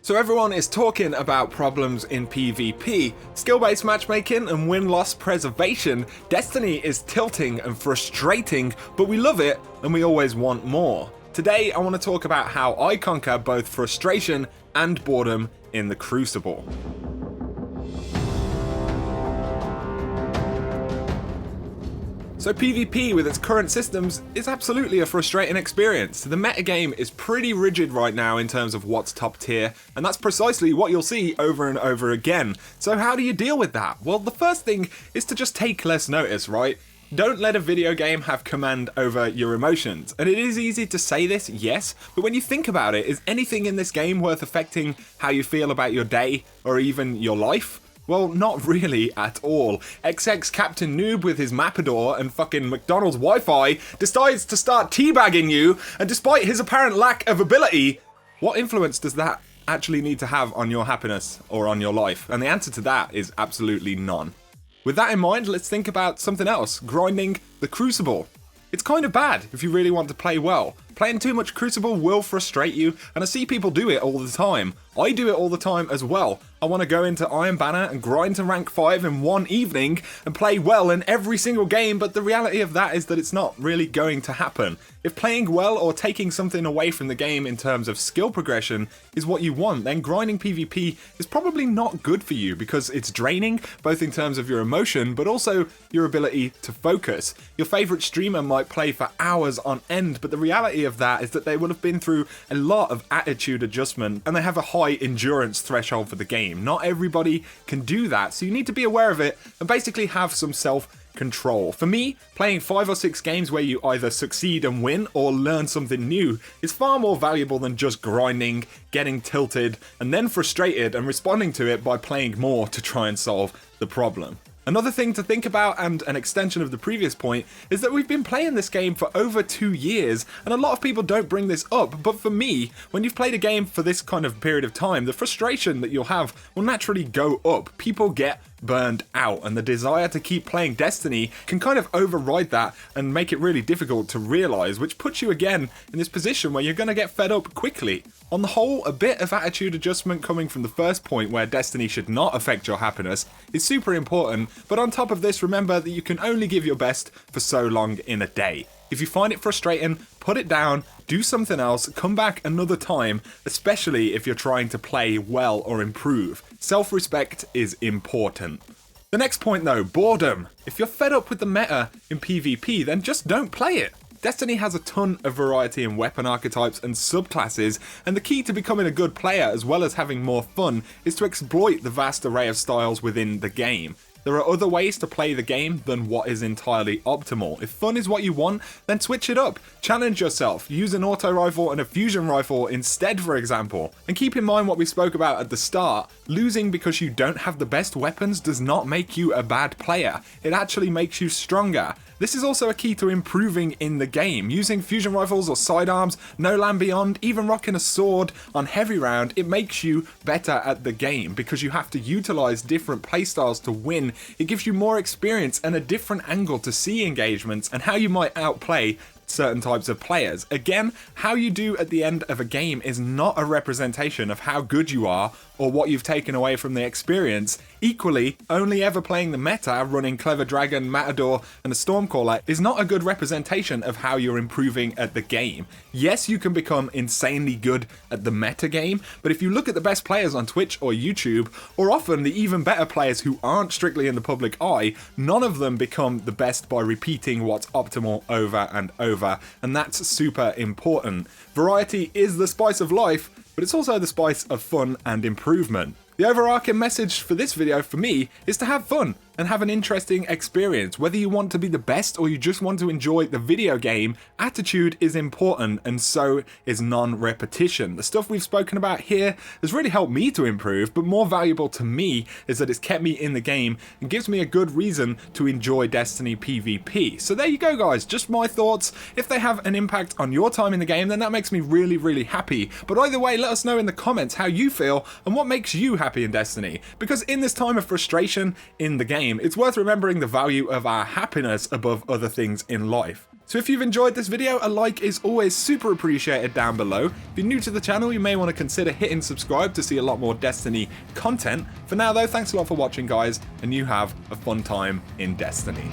So everyone is talking about problems in PvP, skill-based matchmaking and win-loss preservation. Destiny is tilting and frustrating, but we love it and we always want more. Today I want to talk about how I conquer both frustration and boredom in the Crucible. So PvP with its current systems is absolutely a frustrating experience. The metagame is pretty rigid right now in terms of what's top tier, and that's precisely what you'll see over and over again. So how do you deal with that? Well, the first thing is to just take less notice, right? Don't let a video game have command over your emotions. And it is easy to say this, yes, but when you think about it, is anything in this game worth affecting how you feel about your day or even your life? Well, not really at all. XX Captain Noob with his Mapador and fucking McDonald's Wi-Fi decides to start teabagging you, and despite his apparent lack of ability, what influence does that actually need to have on your happiness or on your life? And the answer to that is absolutely none. With that in mind, let's think about something else, grinding the Crucible. It's kind of bad if you really want to play well. Playing too much Crucible will frustrate you, and I see people do it all the time. I do it all the time as well. I want to go into Iron Banner and grind to rank 5 in one evening and play well in every single game, but the reality of that is that it's not really going to happen. If playing well or taking something away from the game in terms of skill progression is what you want, then grinding PvP is probably not good for you because it's draining, both in terms of your emotion, but also your ability to focus. Your favorite streamer might play for hours on end, but the reality of that is that they will have been through a lot of attitude adjustment and they have a high endurance threshold for the game. Not everybody can do that, so you need to be aware of it and basically have some self-control. For me, playing 5 or 6 games where you either succeed and win or learn something new is far more valuable than just grinding, getting tilted, and then frustrated and responding to it by playing more to try and solve the problem. Another thing to think about, and an extension of the previous point, is that we've been playing this game for over 2 years, and a lot of people don't bring this up, but for me, when you've played a game for this kind of period of time, the frustration that you'll have will naturally go up. People get burned out, and the desire to keep playing Destiny can kind of override that and make it really difficult to realize, which puts you again in this position where you're going to get fed up quickly. On the whole, a bit of attitude adjustment coming from the first point where Destiny should not affect your happiness is super important, but on top of this, remember that you can only give your best for so long in a day. If you find it frustrating, put it down, do something else, come back another time, especially if you're trying to play well or improve. Self-respect is important. The next point though, boredom. If you're fed up with the meta in PvP, then just don't play it. Destiny has a ton of variety in weapon archetypes and subclasses, and the key to becoming a good player as well as having more fun is to exploit the vast array of styles within the game. There are other ways to play the game than what is entirely optimal. If fun is what you want, then switch it up. Challenge yourself. Use an auto rifle and a fusion rifle instead, for example. And keep in mind what we spoke about at the start. Losing because you don't have the best weapons does not make you a bad player. It actually makes you stronger. This is also a key to improving in the game. Using fusion rifles or sidearms, no land beyond, even rocking a sword on heavy round, it makes you better at the game because you have to utilize different playstyles to win. It gives you more experience and a different angle to see engagements and how you might outplay certain types of players. Again, how you do at the end of a game is not a representation of how good you are or what you've taken away from the experience. Equally, only ever playing the meta, running Clever Dragon, Matador, and a Stormcaller is not a good representation of how you're improving at the game. Yes, you can become insanely good at the meta game, but if you look at the best players on Twitch or YouTube, or often the even better players who aren't strictly in the public eye, none of them become the best by repeating what's optimal over and over, and that's super important. Variety is the spice of life, but it's also the spice of fun and improvement. The overarching message for this video for me is to have fun and have an interesting experience. Whether you want to be the best or you just want to enjoy the video game, attitude is important, and so is non-repetition. The stuff we've spoken about here has really helped me to improve, but more valuable to me is that it's kept me in the game and gives me a good reason to enjoy Destiny PvP. So there you go guys, just my thoughts. If they have an impact on your time in the game, then that makes me really, really happy. But either way, let us know in the comments how you feel and what makes you happy in Destiny. Because in this time of frustration in the game, it's worth remembering the value of our happiness above other things in life. So if you've enjoyed this video, a like is always super appreciated down below. If you're new to the channel, you may want to consider hitting subscribe to see a lot more Destiny content. For now though, thanks a lot for watching guys, and you have a fun time in Destiny.